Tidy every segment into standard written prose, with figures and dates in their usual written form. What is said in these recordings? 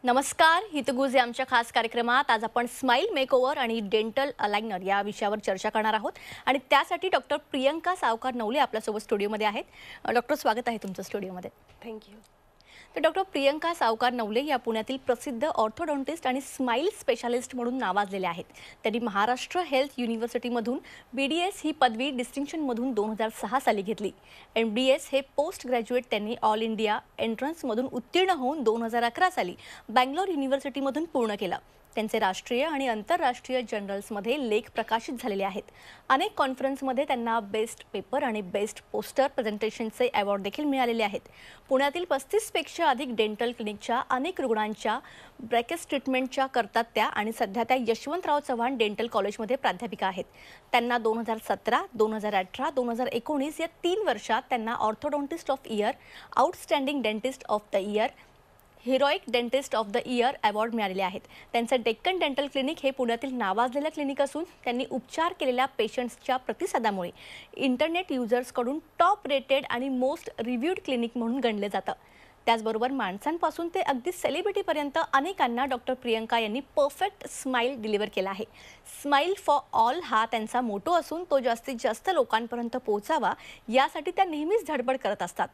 नमस्कार, हितगुज या आमच्या खास कार्यक्रमात आज आपण स्माइल मेकओव्हर आणि डेंटल अलाइनर या विषयावर चर्चा करणार आहोत आणि त्यासाठी डॉक्टर प्रियंका सावकार नवले आपल्यासोबत स्टुडिओमध्ये आहेत। डॉक्टर, स्वागत आहे तुमचं स्टुडिओमध्ये। थँक्यू। तर डॉक्टर प्रियंका सावकार नवले या पुण्यातील प्रसिद्ध ऑर्थोडॉन्टिस्ट आणि स्माइल स्पेशालिस्ट म्हणून नावाजलेले आहेत। त्यांनी महाराष्ट्र हेल्थ युनिव्हर्सिटीमधून BDS ही पदवी डिस्टिंक्शनमधून 2006 साली घेतली। MDS हे पोस्ट ग्रॅज्युएट त्यांनी ऑल इंडिया एंट्रन्समधून उत्तीर्ण होऊन 2011 साली बंगलोर युनिव्हर्सिटीमधून पूर्ण केलं। त्यांचे राष्ट्रीय आणि आंतरराष्ट्रीय जर्नल्समध्ये लेख प्रकाशित झालेले आहेत। अनेक कॉन्फरन्समध्ये त्यांना बेस्ट पेपर आणि बेस्ट पोस्टर प्रेझेंटेशनचे अवॉर्ड देखील मिळालेले आहेत। पुण्यातील 35 पेक्षा अधिक डेंटल क्लिनिकच्या अनेक रुग्णांच्या ब्रॅकेट ट्रीटमेंटच्या करतात त्या आणि सध्या त्या यशवंतराव चव्हाण डेंटल कॉलेजमध्ये प्राध्यापिका आहेत। त्यांना 2017, 2018, 2019 या 3 वर्षात त्यांना orthodontist of year, outstanding dentist of the year, heroic dentist of the year award मिळालेले आहेत। त्यांचं डेक्कन डेंटल क्लिनिक हे पुण्यातील नावाजलेलं क्लिनिक असून त्यांनी उपचार केलेल्या पेशंट्सच्या प्रतिसादामुळे इंटरनेट युजर्सकडून टॉप रेटेड आणि मोस्ट रिव्ह्यूड क्लिनिक म्हणून गणले जातं। त्याचबरोबर माणसांपासून ते अगदी सेलिब्रिटीपर्यंत अनेकांना डॉक्टर प्रियंका यांनी परफेक्ट स्माइल डिलिव्हर केला आहे। स्माइल फॉर ऑल हा त्यांचा मोटो असून तो जास्तीत जास्त लोकांपर्यंत पोहोचावा यासाठी त्या नेहमीच धडपड करत असतात।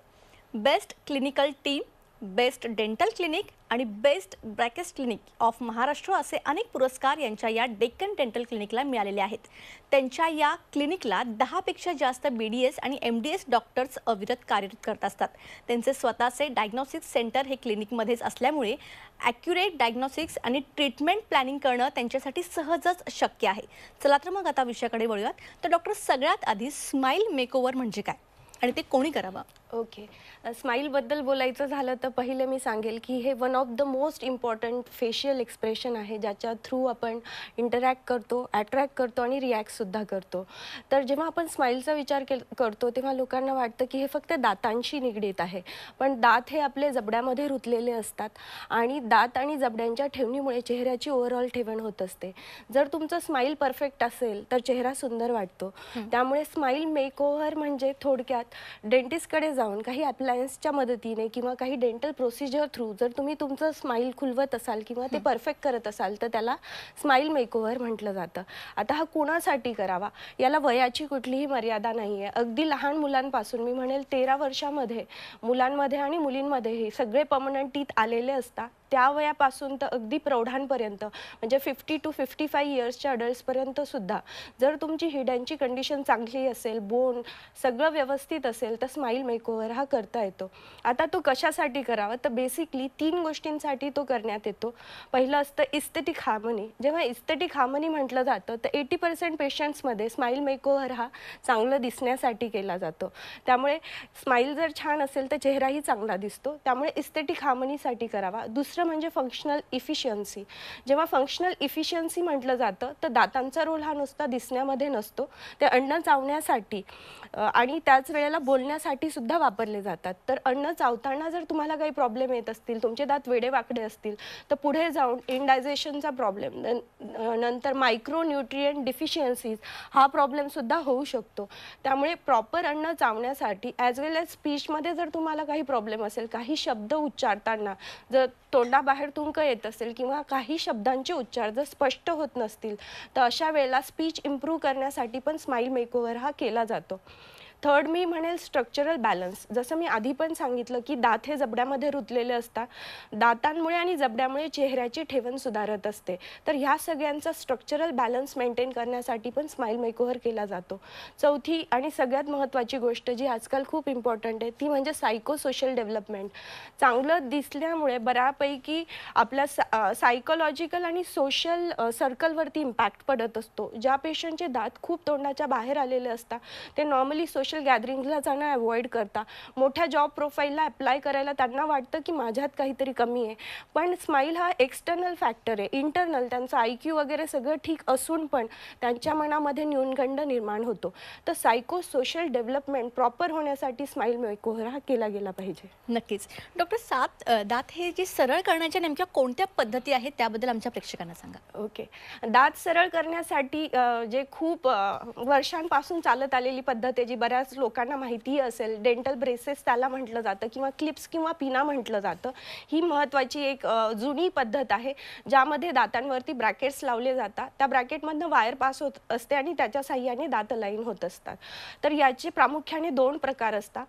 Best clinical team, best dental clinic आणि best bracket clinic of Maharashtra असे अनेक पुरस्कार यांच्या या डेक्कन डेंटल क्लिनिकला मिळालेले आहेत। त्यांच्या या क्लिनिकला 10 पेक्षा जास्त BDS आणि MDS डॉक्टर्स अविरत कार्यरत करत असतात। त्यांचे स्वतःचे डायग्नोस्टिक्स सेंटर हे क्लिनिकमध्येच असल्यामुळे ॲक्युरेट डायग्नोस्टिक्स आणि ट्रीटमेंट प्लॅनिंग करणं त्यांच्यासाठी सहजच शक्य आहे। चला तर मग आता विषयाकडे वळूयात। तर डॉक्टर, सगळ्यात आधी स्माइल मेकओव्हर म्हणजे काय आणि ते कोणी करावं? ओके, स्माईलबद्दल बोलायचं झालं तर पहिले मी सांगेल की हे one of the most important facial expression आहे, ज्याच्या थ्रू आपण इंटरॅक्ट करतो, अट्रॅक्ट करतो आणि रिॲक्टसुद्धा करतो। तर जेव्हा आपण स्माईलचा विचार करतो तेव्हा लोकांना वाटतं की हे फक्त दातांशी निगडीत आहे, पण दात हे आपले जबड्यामध्ये रुतलेले असतात आणि दात आणि जबड्यांच्या ठेवणीमुळे चेहऱ्याची ओव्हरऑल ठेवण होत असते। जर तुमचं स्माईल परफेक्ट असेल तर चेहरा सुंदर वाटतो। त्यामुळे स्माईल मेकओव्हर म्हणजे थोडक्यात डेंटिस्टकडे जाऊन काही अप्लायन्सच्या मदतीने किंवा काही डेंटल प्रोसिजर थ्रू जर तुम्ही तुमचं स्माईल खुलवत असाल किंवा ते परफेक्ट करत असाल तर त्याला स्माईल मेकओव्हर म्हटलं जातं। आता हा कोणासाठी करावा, याला वयाची कुठलीही मर्यादा नाही आहे। अगदी लहान मुलांपासून, मी म्हणेल 13 वर्षामध्ये मुलांमध्ये आणि मुलींमध्येही सगळे परमनंट टीथ आलेले असतात, त्या वयापासून तर अगदी प्रौढांपर्यंत म्हणजे 50 to 55 इयर्सच्या अडल्ट्सपर्यंत सुद्धा जर तुमची हिडांची कंडिशन चांगली असेल, बोन सगळं व्यवस्थित असेल तर स्माईल मेकओव्हर हा करता येतो। आता तो कशासाठी करावा तर बेसिकली 3 गोष्टींसाठी तो करण्यात येतो। पहिलं असतं इस्थेटिक हार्मनी। जेव्हा इस्थेटिक हार्मनी म्हटलं जातं तर 80% पेशंट्समध्ये स्माईल मेकओव्हर हा चांगलं दिसण्यासाठी केला जातो। त्यामुळे स्माईल जर छान असेल तर चेहराही चांगला दिसतो, त्यामुळे इस्थेटिक हार्मनीसाठी करावा। दुसरं म्हणजे फंक्शनल इफिशियन्सी। जेव्हा फंक्शनल इफिशियन्सी म्हटलं जातं तर दातांचा रोल हा नुसता दिसण्यामध्ये नसतो, ते अन्न चावण्यासाठी आणि त्याच वेळेला बोलण्यासाठी सुद्धा वापरले जातात। तर अन्न चावताना जर तुम्हाला काही प्रॉब्लेम येत असतील, तुमचे दात वेडेवाकडे असतील तर पुढे जाऊन इंडायजेशनचा प्रॉब्लेम, नंतर मायक्रो न्यूट्रिएंट डिफिशियन्सीज हा प्रॉब्लेम सुद्धा होऊ शकतो। त्यामुळे प्रॉपर अन्न चावण्यासाठी ॲज वेल ॲज स्पीचमध्ये जर तुम्हाला काही प्रॉब्लेम असेल, काही शब्द उच्चारताना जर तोंडाबाहेर तुंक येत असेल किंवा काही शब्दांचे उच्चार जर स्पष्ट होत नसतील तर अशा वेळेला स्पीच इम्प्रूव्ह करण्यासाठी पण स्माईल मेकओव्हर हा केला जातो। थर्ड मी म्हणेल स्ट्रक्चरल बॅलन्स। जसं मी आधी पण सांगितलं की दात हे जबड्यामध्ये रुतलेले असतात, दातांमुळे आणि जबड्यामुळे चेहऱ्याची ठेवण सुधारत असते, तर ह्या सगळ्यांचा स्ट्रक्चरल बॅलन्स मेंटेन करण्यासाठी पण स्माईल मेकओव्हर केला जातो। चौथी आणि सगळ्यात महत्त्वाची गोष्ट जी आजकाल खूप इम्पॉर्टंट आहे ती म्हणजे सायकोसोशल डेव्हलपमेंट। चांगलं दिसल्यामुळे बऱ्यापैकी आपल्या सायकोलॉजिकल आणि सोशल सर्कलवरती इम्पॅक्ट पडत असतो। ज्या पेशंटचे दात खूप तोंडाच्या बाहेर आलेले असतात ते नॉर्मली सोशल गॅदरिंगला जाणं अवॉइड करता, मोठ्या जॉब प्रोफाईलला अप्लाय करायला त्यांना वाटतं की माझ्यात काहीतरी कमी आहे, पण स्माईल हा एक्सटर्नल फॅक्टर आहे। इंटरनल त्यांचं IQ वगैरे सगळं ठीक असून पण त्यांच्या मनामध्ये न्यूनगंड निर्माण होतो। तर सायको सोशल डेव्हलपमेंट प्रॉपर होण्यासाठी स्माईल मेकओव्हर हा केला गेला पाहिजे। नक्कीच। डॉक्टर, दात हे जे सरळ करण्याच्या नेमक्या कोणत्या पद्धती आहेत त्याबद्दल आमच्या प्रेक्षकांना सांगा। ओके, दात सरळ करण्यासाठी जे खूप वर्षांपासून चालत आलेली पद्धत आहे, जी बऱ्याच बऱ्याच लोकांना माहिती असेल, डेंटल ब्रेसेस त्याला म्हटलं जातं किंवा क्लिप्स किंवा पिना म्हटलं जातं. ही महत्त्वाची एक जुनी पद्धत आहे, ज्यामध्ये दातांवरती ब्रॅकेट्स लावले जातात. त्या ब्रॅकेटमधनं वायर पास होत असते आणि त्याच्या साहाय्याने दात अलाइन होत असतात. तर याचे प्रामुख्याने 2 प्रकार असतात.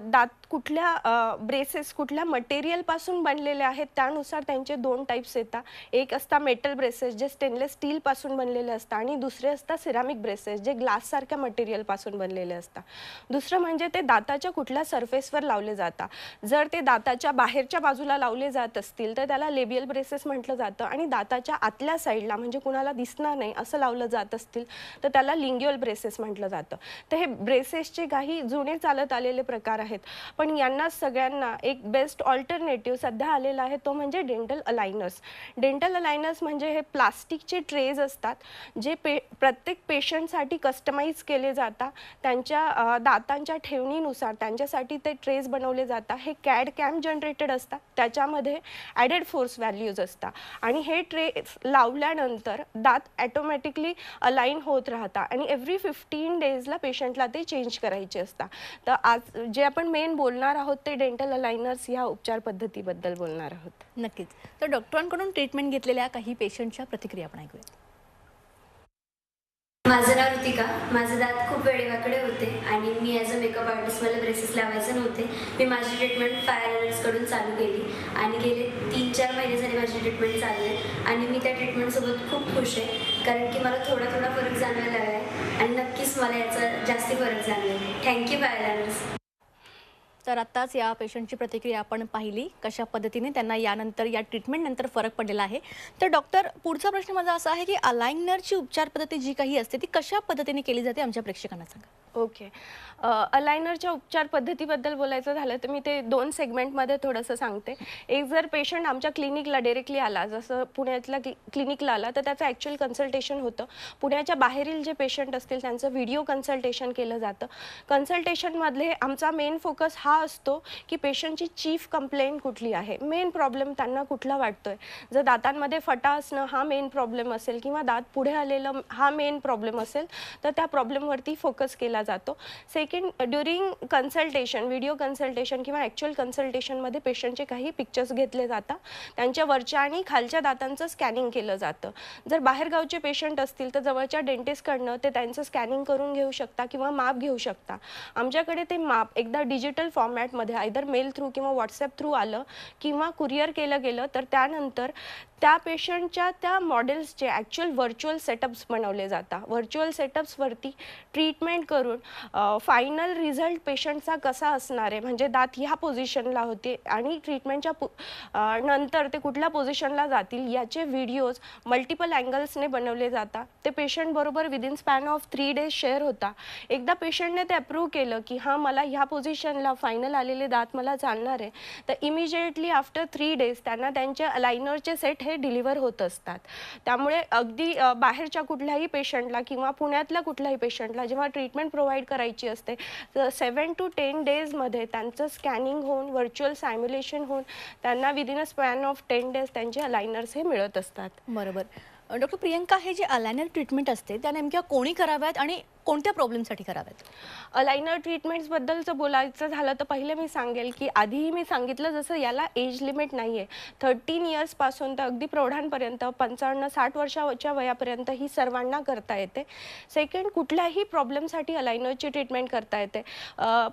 दात कुठल्या ब्रेसेस कुठल्या मटेरियलपासून बनलेले आहेत त्यानुसार त्यांचे 2 टाईप्स येतात. एक असतात मेटल ब्रेसेस जे स्टेनलेस स्टीलपासून बनलेले असतात आणि दुसरे असतात सिरामिक ब्रेसेस जे ग्लाससारख्या मटेरियलपासून बनलेले असतात. दुसरं म्हणजे ते दाताच्या कुठल्या सरफेसवर लावले जातात. जर ते दाताच्या बाहेरच्या बाजूला लावले जात असतील तर त्याला लेबियल ब्रेसेस म्हटलं जातं आणि दाताच्या आतल्या साईडला म्हणजे कुणाला दिसणार नाही असं लावलं जात असतील तर त्याला लिंग्युअल ब्रेसेस म्हटलं जातं. तर हे ब्रेसेसचे काही जुने चालत आलेले प्रकार आहेत, पण यांना सगळ्यांना एक बेस्ट ऑल्टरनेटिव्ह सध्या आलेला आहे तो म्हणजे डेंटल अलाइनर्स. डेंटल अलाइनर्स म्हणजे हे प्लास्टिकचे ट्रेज असतात जे प्रत्येक पेशंटसाठी कस्टमाइज केले जातात. त्यांच्या दातांच्या ठेवणीनुसार त्यांच्यासाठी ते ट्रेज बनवले जातात. हे कॅड कॅम जनरेटेड असतात, त्याच्यामध्ये ॲडेड फोर्स व्हॅल्यूज असतात आणि हे ट्रेज लावल्यानंतर दात ॲटोमॅटिकली अलाइन होत राहतात आणि एव्हरी 15 डेजला पेशंटला ते चेंज करायचे असतात. तर आज जे आपण मेन बोलणार आहोत ते डेंटल अलाइनर्स ह्या उपचार पद्धतीबद्दल बोलणार आहोत. नक्कीच. तर डॉक्टरांकडून ट्रीटमेंट घेतलेल्या काही पेशंटच्या प्रतिक्रिया आपण ऐकूया. माझं नाव ऋतिका. माझे दात खूप वेडेवाकडे होते आणि मी ॲज अ मेकअप आर्टिस्ट मला ब्रेसेस लावायचे नव्हते. मी माझी ट्रीटमेंट फायर चालू केली आणि गेले 3-4 महिने झाले माझी ट्रीटमेंट चालू आहे आणि मी त्या ट्रीटमेंटसोबत खूप खुश आहे, कारण की मला थोडा फरक जाणवायला लागला आहे आणि नक्कीच मला याचा जास्ती फरक जाणवेल. Thank you fire. तर आत्ताच या पेशंटची प्रतिक्रिया आपण पाहिली, कशा पद्धतीने त्यांना यानंतर या ट्रीटमेंटनंतर फरक पडलेला आहे. तर डॉक्टर, पुढचा प्रश्न माझा असा आहे की अलाइनरची उपचार पद्धती जी काही असते ती कशा पद्धतीने केली जाते आमच्या प्रेक्षकांना सांगा. ओके. अलाइनरच्या उपचार पद्धतीबद्दल बोलायचं झालं तर मी ते 2 सेगमेंटमध्ये थोडंसं सांगते. एक जर पेशंट आमच्या क्लिनिकला डायरेक्टली आला, जसं पुण्यातल्या क्लिनिकला आला तर त्याचं ॲक्च्युअल कन्सल्टेशन होतं. पुण्याच्या बाहेरील जे पेशंट असतील त्यांचं व्हिडिओ कन्सल्टेशन केलं जातं. कन्सल्टेशनमधले आमचा मेन फोकस हा असतो की पेशंटची चीफ कंप्लेंट कुठली आहे, मेन प्रॉब्लेम त्यांना कुठला वाटतोय. जर दातांमध्ये फटा असणं हा मेन प्रॉब्लेम असेल किंवा दात पुढे आलेलं हा मेन प्रॉब्लेम असेल तर त्या प्रॉब्लेमवरती फोकस केला जातो. Second, during consultation, video consultation किंवा ॲक्च्युअल कन्सल्टेशनमध्ये पेशंटचे काही पिक्चर्स घेतले जातात. त्यांच्या वरच्या आणि खालच्या दातांचं स्कॅनिंग केलं जातं. जर बाहेरगावचे पेशंट असतील तर जवळच्या डेंटिस्टकडनं ते त्यांचं स्कॅनिंग करून घेऊ शकता किंवा माप घेऊ शकता. आमच्याकडे ते माप एकदा डिजिटल फॉर्मॅटमध्ये आयदर मेल थ्रू किंवा व्हॉट्सॲप थ्रू आलं किंवा कुरिअर केलं गेलं तर त्यानंतर त्या पेशंटच्या त्या मॉडेल्सचे ॲक्च्युअल व्हर्च्युअल सेटअप्स बनवले जातात. व्हर्च्युअल सेटअप्सवरती ट्रीटमेंट करून फायनल रिझल्ट पेशंटचा कसा असणार आहे, म्हणजे दात ह्या पोझिशनला होते आणि ट्रीटमेंटच्या नंतर ते कुठल्या पोझिशनला जातील याचे व्हिडिओज मल्टिपल अँगल्सने बनवले जातात. ते पेशंटबरोबर within span of 3 days share होता. एकदा पेशंटने ते अप्रूव्ह केलं की हां मला ह्या पोझिशनला फायनल आलेले दात मला चालणार आहे, तर इमिजिएटली आफ्टर 3 डेज त्यांना त्यांचे अलाइनरचे सेट हे डिलिव्हर होत असतात. त्यामुळे अगदी बाहेरच्या कुठल्याही पेशंटला किंवा पुण्यातल्या कुठल्याही पेशंटला जेव्हा ट्रीटमेंट प्रोव्हाइड करायची असते तर 7 to 10 डेजमध्ये त्यांचं स्कॅनिंग होऊन व्हर्च्युअल सायम्युलेशन होऊन त्यांना within a span of 10 days त्यांचे अलाइनर्स हे मिळत असतात. बरोबर. डॉक्टर प्रियंका, हे जे अलाइनर ट्रीटमेंट असते त्या नेमक्या कोणी कराव्यात आणि कोणत्या प्रॉब्लेमसाठी कराव्यात? अलाइनर ट्रीटमेंट्सबद्दलचं बोलायचं झालं तर पहिले मी सांगेल की आधीही मी सांगितलं जसं याला एज लिमिट नाही आहे. 13 इयर्सपासून तर अगदी प्रौढांपर्यंत 55-60 वर्षाच्या वयापर्यंत ही सर्वांना करता येते. सेकंड, कुठल्याही प्रॉब्लेमसाठी अलाइनरची ट्रीटमेंट करता येते.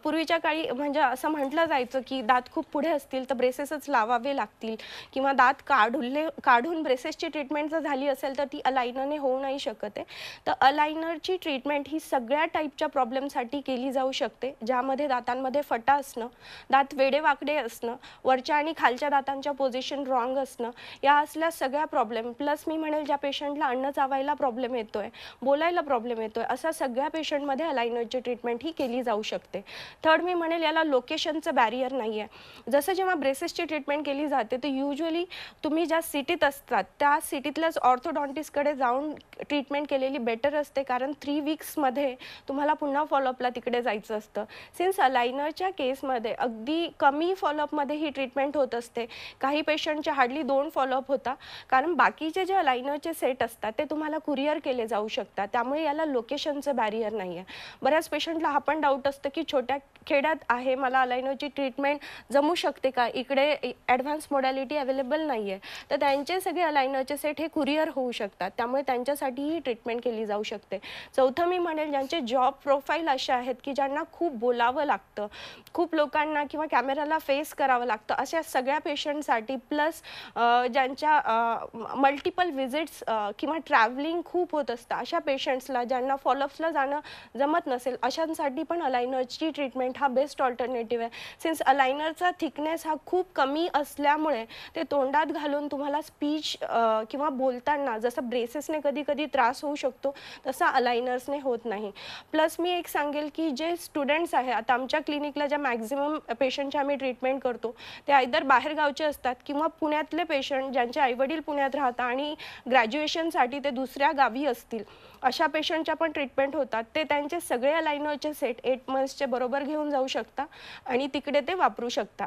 पूर्वीच्या काळी म्हणजे असं म्हटलं जायचं की दात खूप पुढे असतील तर ब्रेसेसच लावावे लागतील किंवा दात काढून ब्रेसेसची ट्रीटमेंट जर झाली असेल तर ती अलाइनरने होऊ नाही शकत आहे. तर अलाइनरची ट्रीटमेंट ही सगळ्या टाईपच्या प्रॉब्लेमसाठी केली जाऊ शकते, ज्यामध्ये दातांमध्ये फटा असणं, दात वेडेवाकडे असणं, वरच्या आणि खालच्या दातांच्या पोझिशन रॉंग असणं, या असल्या सगळ्या प्रॉब्लेम, प्लस मी म्हणेल ज्या पेशंटला अन्न चावायला प्रॉब्लेम येतोय, बोलायला प्रॉब्लेम येतोय, असा सगळ्या पेशंटमध्ये अलाइनरची ट्रीटमेंट ही केली जाऊ शकते. थर्ड, मी म्हणेल याला लोकेशनचं बॅरियर नाही आहे. जसं जेव्हा ब्रेसेसची ट्रीटमेंट केली जाते तर युजली तुम्ही ज्या सिटीत असतात त्या सिटीतल्याच ऑर्थोडॉन्टिस्टकडे जाऊन ट्रीटमेंट केलेली बेटर असते, कारण 3 वीक्समध्ये मध्ये तुम्हाला पुन्हा फॉलोअपला तिकडे जायचं असतं. सिन्स अलायनरच्या केसमध्ये अगदी कमी फॉलोअपमध्ये ही ट्रीटमेंट होत असते. काही पेशंटचे हार्डली 2 फॉलोअप होता, कारण बाकीचे जे अलायनरचे सेट असतात ते तुम्हाला कुरिअर केले जाऊ शकतात. त्यामुळे याला लोकेशनचं बॅरियर नाही आहे. बऱ्याच पेशंटला हा पण डाऊट असतं की छोट्या खेड्यात आहे, मला अलायनरची ट्रीटमेंट जमू शकते का, इकडे ॲडव्हान्स मोडॅलिटी अवेलेबल नाही आहे. तर त्यांचे सगळे अलायनरचे सेट हे कुरिअर होऊ शकतात. त्यामुळे त्यांच्यासाठी ही ट्रीटमेंट केली जाऊ शकते. चौथं मी म्हणेल, ज्यांचे जॉब प्रोफाईल असे आहेत की ज्यांना खूप बोलावं लागतं, खूप लोकांना किंवा कॅमेराला फेस करावं लागतं, अशा सगळ्या पेशंटसाठी प्लस ज्यांच्या मल्टिपल व्हिजिट्स किंवा ट्रॅव्हलिंग खूप होत असतं, अशा पेशंट्सला ज्यांना फॉलोअप्सला जाणं जमत नसेल, अशांसाठी पण अलायनरची ट्रीटमेंट हा बेस्ट ऑल्टरनेटिव्ह आहे. सिन्स अलायनरचा थिकनेस हा खूप कमी असल्यामुळे ते तोंडात घालून तुम्हाला स्पीच किंवा बोलताना जसं ब्रेसेसने कधी कधी त्रास होऊ शकतो तसा अलायनर्सने होत नाही. प्लस मी एक सांगेल की जे स्टुडंट्स आहे, आता आमच्या क्लिनिकला ज्या मॅक्झिमम पेशंटची आम्ही ट्रीटमेंट करतो ते आयदर बाहेरगावचे असतात किंवा पुण्यातले पेशंट ज्यांचे आईवडील पुण्यात राहतात आणि ग्रॅज्युएशनसाठी ते दुसऱ्या गावी असतील, अशा पेशंटच्या पण ट्रीटमेंट होतात. ते त्यांचे सगळे अलायनरचे सेट 8 मंथ्सचे बरोबर घेऊन जाऊ शकता आणि तिकडे ते वापरू शकता.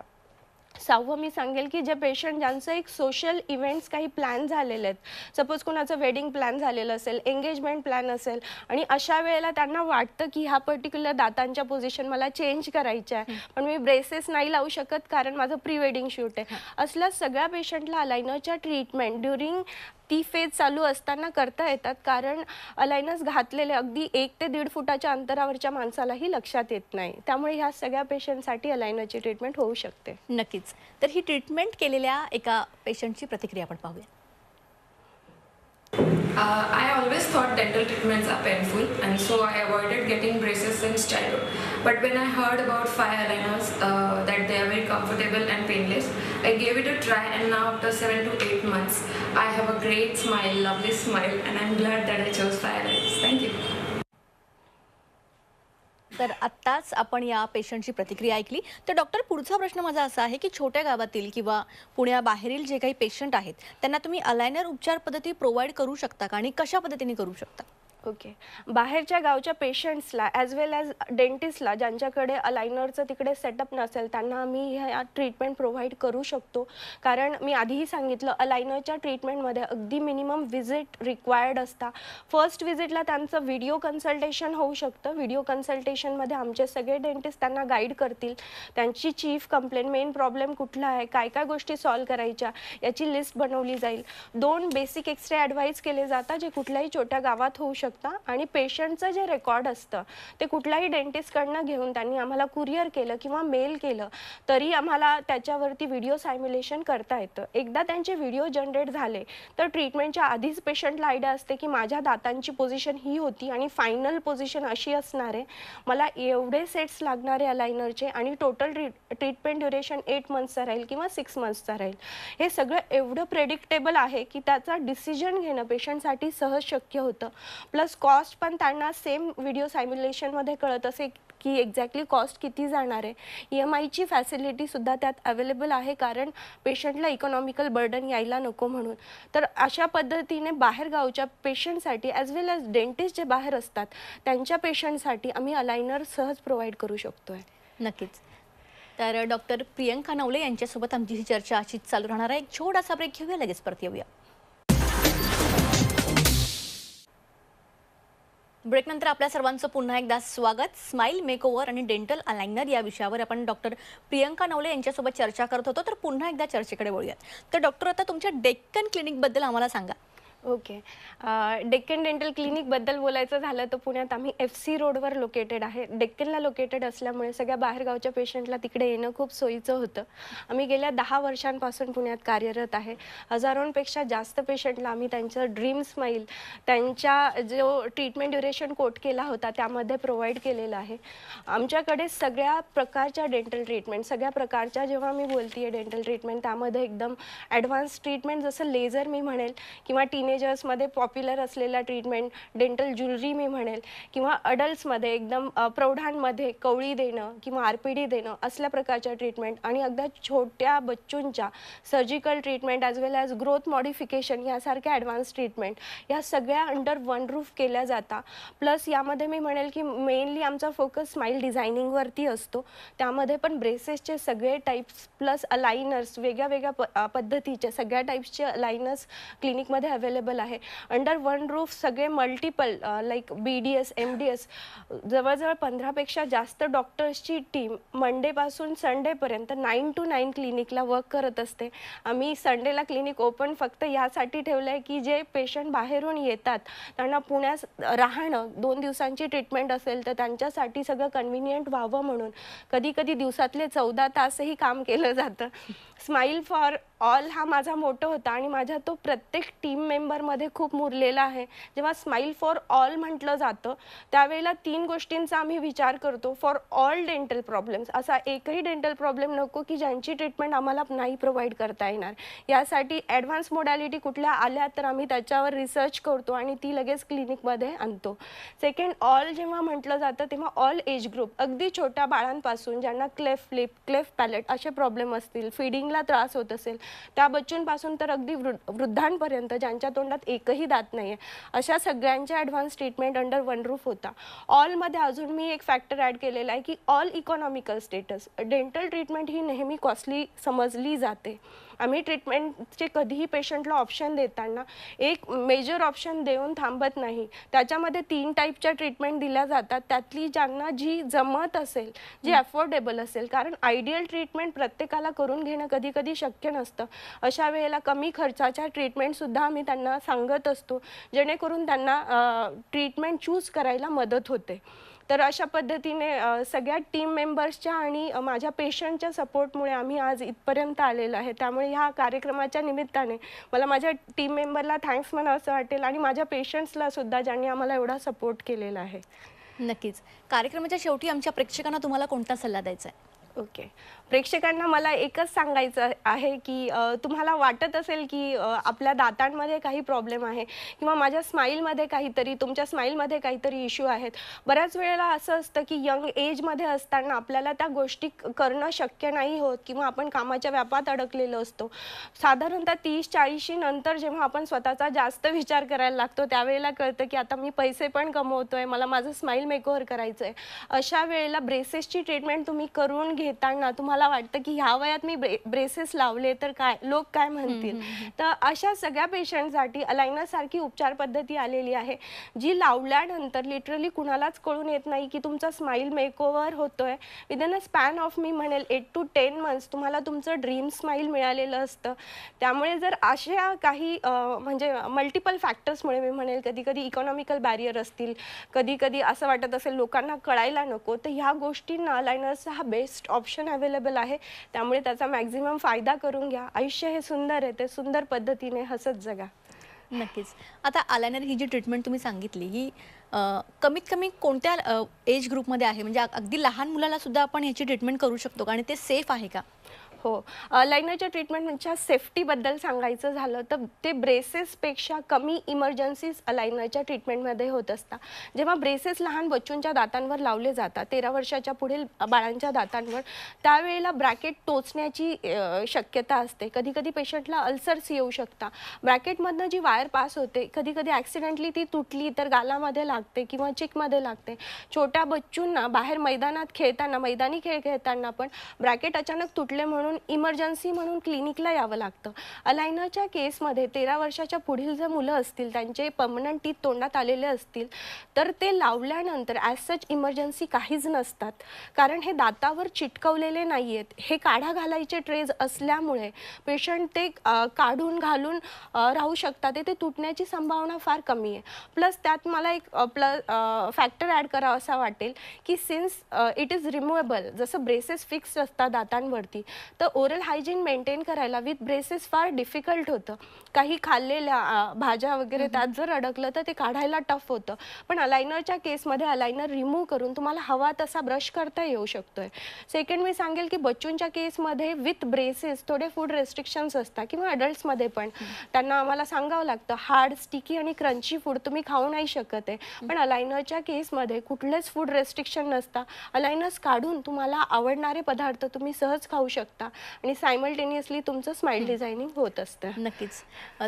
6वं मी सांगेल की जे पेशंट ज्यांचं एक सोशल इव्हेंट्स काही प्लॅन झालेले आहेत, सपोज कोणाचं वेडिंग प्लॅन झालेलं असेल, एंगेजमेंट प्लॅन असेल, आणि अशा वेळेला त्यांना वाटतं की ह्या पर्टिक्युलर दातांच्या पोझिशन मला चेंज करायच्या आहे, पण मी ब्रेसेस नाही लावू शकत कारण माझं प्री वेडिंग शूट आहे, असल्या सगळ्या पेशंटला अलायनरच्या ट्रीटमेंट ड्युरिंग ती फेज चालू असताना करता येतात. कारण अलायनर्स घातलेले अगदी 1 ते 1.5 फुटाच्या अंतरावरच्या माणसालाही लक्षात येत नाही. त्यामुळे ह्या सगळ्या पेशंटसाठी अलायनरची ट्रीटमेंट होऊ शकते. नक्कीच. तर ही ट्रीटमेंट केलेल्या एका पेशंटची प्रतिक्रिया आपण पाहूया. I always thought dental treatments are painful, and so I avoided getting braces since childhood. But when I heard about fire aligners, that they are very comfortable and painless, I gave it a try, and now after 7 to 8 months, I have a great smile, lovely smile, and I'm glad that I chose fire aligners. Thank you. तर आत्ताच आपण या पेशंटची प्रतिक्रिया ऐकली. तर doctor, पुढचा प्रश्न माझा असा आहे की छोट्या गावातील किंवा पुण्याबाहेरील जे काही पेशंट आहेत त्यांना तुम्ही अलायनर उपचार पद्धती प्रोव्हाइड करू शकता का आणि कशा पद्धतीने करू शकता? ओके. बाहेरच्या गावच्या पेशंट्सला ॲज वेल ॲज डेंटिस्टला ज्यांच्याकडे अलायनरचं तिकडे सेटअप नसेल त्यांना आम्ही ह्या ट्रीटमेंट प्रोव्हाइड करू शकतो. कारण मी आधीही सांगितलं, अलायनरच्या ट्रीटमेंटमध्ये अगदी मिनिमम व्हिजिट रिक्वायर्ड असता. फर्स्ट व्हिजिटला त्यांचं व्हिडिओ कन्सल्टेशन होऊ शकतं. व्हिडिओ कन्सल्टेशनमध्ये आमचे सगळे डेंटिस्ट त्यांना गाईड करतील. त्यांची चीफ कंप्लेंट, मेन प्रॉब्लेम कुठला आहे, काय काय गोष्टी सॉल्व करायच्या याची लिस्ट बनवली जाईल. 2 बेसिक एक्सरे ॲडवाईज केले जातात जे कुठल्याही छोट्या गावात होऊ शकतं. आणि पेशंटचं जे रेकॉर्ड असतं ते कुठल्याही डेंटिस्टकडनं घेऊन त्यांनी आम्हाला कुरिअर केलं किंवा मेल केलं तरी आम्हाला त्याच्यावरती व्हिडिओ सायम्युलेशन करता येतं. एकदा त्यांचे व्हिडिओ जनरेट झाले तर ट्रीटमेंटच्या आधीच पेशंटला आयडिया असते की माझ्या दातांची पोझिशन ही होती आणि फायनल पोझिशन अशी असणार आहे, मला एवढे सेट्स लागणार आहे अलायनरचे आणि टोटल ट्रीटमेंट ड्युरेशन 8 मंथ्सचा राहील किंवा 6 मंथ्सचा राहील. हे सगळं एवढं प्रेडिक्टेबल आहे की त्याचा डिसिजन घेणं पेशंटसाठी सहज शक्य होतं. प्लस कॉस्ट पण त्यांना सेम व्हिडिओ सायम्युलेशनमध्ये कळत असे की एक्झॅक्टली कॉस्ट किती जाणार आहे. EMIची फॅसिलिटीसुद्धा त्यात अवेलेबल आहे कारण पेशंटला इकॉनॉमिकल बर्डन यायला नको म्हणून. तर अशा पद्धतीने बाहेरगावच्या पेशंटसाठी ॲज वेल ॲज डेंटिस्ट जे बाहेर असतात त्यांच्या पेशंटसाठी आम्ही अलायनर सहज प्रोव्हाइड करू शकतो आहे. नक्कीच. तर डॉक्टर प्रियंका नवले यांच्यासोबत आमची ही चर्चा अशीच चालू राहणार आहे. एक छोटासा ब्रेक घेऊया, लगेच परत येऊया. ब्रेकनंतर आपल्या सर्वांचं पुन्हा एकदा स्वागत. स्माईल मेकओव्हर आणि डेंटल अलायनर या विषयावर आपण डॉक्टर प्रियंका नवले यांच्यासोबत चर्चा करत होतो. तर पुन्हा एकदा चर्चेकडे वळूयात. तर डॉक्टर, आता तुमच्या डेक्कन क्लिनिकबद्दल आम्हाला सांगा. ओके. डेक्कन डेंटल क्लिनिकबद्दल बोलायचं झालं तर पुण्यात आम्ही FC रोडवर लोकेटेड आहे. डेक्कनला लोकेटेड असल्यामुळे सगळ्या बाहेरगावच्या पेशंटला तिकडे येणं खूप सोयीचं होतं. आम्ही गेल्या 10 वर्षांपासून पुण्यात कार्यरत आहे. हजारोंपेक्षा जास्त पेशंटला आम्ही त्यांचं ड्रीम स्माईल, त्यांच्या जो ट्रीटमेंट ड्युरेशन कोट केला होता त्यामध्ये प्रोव्हाइड केलेलं आहे. आमच्याकडे सगळ्या प्रकारच्या डेंटल ट्रीटमेंट, सगळ्या प्रकारच्या, जेव्हा मी बोलते आहे डेंटल ट्रीटमेंट त्यामध्ये एकदम ॲडव्हान्स ट्रीटमेंट जसं लेझर मी म्हणेल किंवा टीनेजर टीनेजर्समध्ये पॉप्युलर असलेला ट्रीटमेंट डेंटल ज्वेलरी मी म्हणेल, किंवा अडल्ट्समध्ये एकदम प्रौढांमध्ये कवळी देणं किंवा RPD देणं असल्या प्रकारच्या ट्रीटमेंट, आणि अगदी छोट्या बच्चूंच्या सर्जिकल ट्रीटमेंट ॲज वेल ॲज ग्रोथ मॉडिफिकेशन यासारख्या ॲडव्हान्स ट्रीटमेंट या सगळ्या अंडर वन रूफ केल्या जातात. प्लस यामध्ये मी म्हणेल की मेनली आमचा फोकस स्माईल डिझायनिंगवरती असतो. त्यामध्ये पण ब्रेसेसचे सगळे टाईप्स प्लस अलाइनर्स वेगळ्या वेगळ्या पद्धतीचे सगळ्या टाईप्सचे अलाइनर्स क्लिनिकमध्ये अवेलेबल आहे. अंडर वन रूफ सगळे मल्टिपल लाईक BDS MDS जवळजवळ 15पेक्षा जास्त डॉक्टर्सची टीम मंडेपासून संडेपर्यंत 9 to 9 क्लिनिकला वर्क करत असते. आम्ही संडेला क्लिनिक ओपन फक्त यासाठी ठेवलं आहे की जे पेशंट बाहेरून येतात त्यांना पुण्यात राहणं 2 दिवसांची ट्रीटमेंट असेल तर त्यांच्यासाठी सगळं कन्व्हिनियंट व्हावं म्हणून कधी कधी दिवसातले 14 तासही काम केलं जातं. स्माईल फॉर ऑल हा माझा मोटो होता आणि माझा तो प्रत्येक टीम मेंबरमध्ये खूप मुरलेला आहे. जेव्हा स्माईल फॉर ऑल म्हटलं जातं त्यावेळेला 3 गोष्टींचा आम्ही विचार करतो. फॉर ऑल डेंटल प्रॉब्लेम्स, असा एकही डेंटल प्रॉब्लेम नको की ज्यांची ट्रीटमेंट आम्हाला नाही प्रोव्हाइड करता येणार. यासाठी ॲडव्हान्स मोडॅलिटी कुठल्या आल्या तर आम्ही त्याच्यावर रिसर्च करतो आणि ती लगेच क्लिनिकमध्ये आणतो. सेकंड, ऑल जेव्हा म्हटलं जातं तेव्हा ऑल एज ग्रुप, अगदी छोट्या बाळांपासून ज्यांना क्लेफ्ट लिप क्लेफ्ट पॅलेट असे प्रॉब्लेम असतील, फीडिंगला त्रास होत असेल त्या बच्चूंपासून तर अगदी वृद्धांपर्यंत ज्यांच्या तोंडात एकही दात नाही आहे अशा सगळ्यांच्या advance treatment under one roof होता. ऑलमध्ये अजून मी एक फॅक्टर ॲड केलेला आहे की all economical status. Dental treatment ही नेहमी कॉस्टली समजली जाते. आम्ही ट्रीटमेंटचे कधीही पेशंटला ऑप्शन देताना एक मेजर ऑप्शन देऊन थांबत नाही. त्याच्यामध्ये 3 टाईपच्या ट्रीटमेंट दिल्या जातात. त्यातली ज्यांना जी जमत असेल, जी अफोर्डेबल असेल, कारण आयडियल ट्रीटमेंट प्रत्येकाला करून घेणं कधी कधी शक्य नसतं. अशा वेळेला कमी खर्चाच्या ट्रीटमेंटसुद्धा आम्ही त्यांना सांगत असतो जेणेकरून त्यांना ट्रीटमेंट चूज करायला मदत होते. तर अशा पद्धतीने सगळ्या टीम मेंबर्सच्या आणि माझ्या पेशंटच्या सपोर्टमुळे आम्ही आज इथपर्यंत आलेलो आहे. त्यामुळे ह्या कार्यक्रमाच्या निमित्ताने मला माझ्या टीम मेंबरला थँक्स म्हणावंसं वाटेल आणि माझ्या पेशंट्सला सुद्धा ज्यांनी आम्हाला एवढा सपोर्ट केलेला आहे. नक्कीच. कार्यक्रमाच्या शेवटी आमच्या प्रेक्षकांना तुम्हाला कोणता सल्ला द्यायचा आहे? ओके, प्रेक्षकांना मला एकच सांगायचं आहे की तुम्हाला वाटत असेल की आपल्या दातांमध्ये काही प्रॉब्लेम आहे किंवा माझ्या स्माईलमध्ये काहीतरी, तुमच्या स्माईलमध्ये काहीतरी इश्यू आहेत. बऱ्याच वेळेला असं असतं की यंग एजमध्ये असताना आपल्याला त्या गोष्टी करणं शक्य नाही होत किंवा आपण कामाच्या व्यापात अडकलेलो असतो. साधारणतः 30-40 नंतर जेव्हा आपण स्वतःचा जास्त विचार करायला लागतो त्यावेळेला कळतं की आता मी पैसे पण कमवतोय, मला माझं स्माईल मेकओव्हर करायचं आहे. अशा वेळेला ब्रेसेसची ट्रीटमेंट तुम्ही करून घेताना तुम्हाला वाटतं की ह्या वयात मी ब्रेसेस लावले तर काय लोक काय म्हणतील. तर अशा सगळ्या पेशंटसाठी अलाइनर सारखी उपचार पद्धती आलेली आहे जी लावल्यानंतर लिटरली कुणालाच कळून येत नाही की तुमचा स्माईल मेकओव्हर होतोय. Within a span of me म्हणेल 8 to 10 months तुम्हाला तुमचं ड्रीम स्माईल मिळालेलं असतं. त्यामुळे जर अशा काही म्हणजे मल्टिपल फॅक्टर्समुळे मी म्हणेल कधी कधी इकॉनॉमिकल बॅरियर असतील, कधी कधी असं वाटत असेल लोकांना कळायला नको, तर ह्या गोष्टींना अलाइनर्सचा हा बेस्ट ऑप्शन अवेलेबल आहे. त्यामुळे त्याचा मॅक्झिमम फायदा करून घ्या. आयुष्य हे सुंदर आहे, ते सुंदर पद्धतीने हसत जगा. नक्कीच. आता आलायनर ही जी ट्रीटमेंट तुम्ही सांगितली ही कमीत कमी कोणत्या एज ग्रुपमध्ये आहे? म्हणजे अगदी लहान मुलाला सुद्धा आपण ह्याची ट्रीटमेंट करू शकतो का आणि ते सेफ आहे का? हो, अलाइनरच्या ट्रीटमेंटच्या सेफ्टीबद्दल सांगायचं झालं तर ते ब्रेसेसपेक्षा कमी इमर्जन्सीज अलाइनरच्या ट्रीटमेंटमध्ये होत असतात. जेव्हा ब्रेसेस लहान बच्चूंच्या दातांवर लावले जातात 13 वर्षाच्या पुढील बाळांच्या दातांवर, त्यावेळेला ब्रॅकेट टोचण्याची शक्यता असते. कधी कधी पेशंटला अल्सर्स येऊ शकतात. ब्रॅकेटमधनं जी वायर पास होते कधी कधी ॲक्सिडेंटली ती तुटली तर गालामध्ये लागते किंवा चिकमध्ये लागते. छोट्या बच्चूंना बाहेर मैदानात खेळताना, मैदानी खेळ खेळताना पण ब्रॅकेट अचानक तुटले म्हणून इमर्जन्सी म्हणून क्लिनिकला यावं लागतं. अलाइनरच्या केसमध्ये 13 वर्षाच्या पुढील जर मुलं असतील, त्यांचे परमनंट टीथ तोंडात आलेले असतील तर ते लावल्यानंतर ॲज सच इमर्जन्सी काहीच नसतात. कारण हे दातावर चिटकवलेले नाही आहेत. हे काढा घालायचे ट्रेज असल्यामुळे पेशंट ते काढून घालून राहू शकतात. ते तुटण्याची संभावना फार कमी आहे. प्लस त्यात मला एक फॅक्टर ॲड करावा असा वाटेल की सिन्स इट इज रिमूवेबल, जसं ब्रेसेस फिक्स असतात दातांवरती, तर तर ओरल हायजीन मेंटेन करायला विथ ब्रेसेस फार डिफिकल्ट होतं. काही खाल्लेल्या भाज्या वगैरे त्यात जर अडकलं तर ते काढायला टफ होतं. पण अलायनरच्या केसमध्ये अलायनर रिमूव्ह करून तुम्हाला हवा तसा ब्रश करता येऊ शकतोय. सेकंड मी सांगेल की बच्चूंच्या केसमध्ये विथ ब्रेसेस थोडे फूड रेस्ट्रिक्शन्स असतात किंवा अडल्ट्समध्ये पण त्यांना आम्हाला सांगावं लागतं हार्ड, स्टिकी आणि क्रंची फूड तुम्ही खाऊ नाही शकत आहे. पण अलायनरच्या केसमध्ये कुठलेच फूड रेस्ट्रिक्शन नसता. अलायनर्स काढून तुम्हाला आवडणारे पदार्थ तुम्ही सहज खाऊ शकता आणि सायमल्टेनियसली तुमचं स्माइल डिझायनिंग होत असतं. नक्कीच.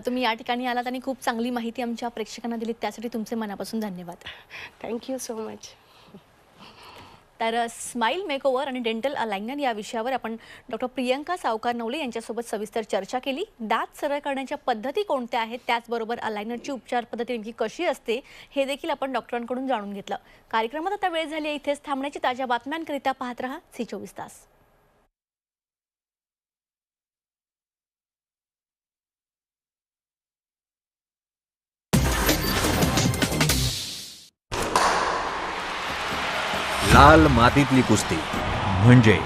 तुम्ही या ठिकाणी आलात आणि खूप चांगली माहिती आमच्या प्रेक्षकांना दिलीत, त्यासाठी तुमचे मनापासून धन्यवाद. Thank you so much. तर स्माईल मेकओव्हर आणि डेंटल अलाइनर या विषयावर आपण डॉक्टर प्रियंका सावकार नवले यांच्यासोबत सविस्तर चर्चा केली. दात सरळ करण्याच्या पद्धती कोणत्या आहेत, त्याचबरोबर अलाइनरची उपचार पद्धती नेमकी कशी असते हे देखील आपण डॉक्टरांकडून जाणून घेतलं. कार्यक्रमात आता वेळ झाली इथेच थांबण्याची. ताज्या बातम्यांकरिता पाहत रहा C24 तास. लाल मातीतली कुस्ती म्हणजे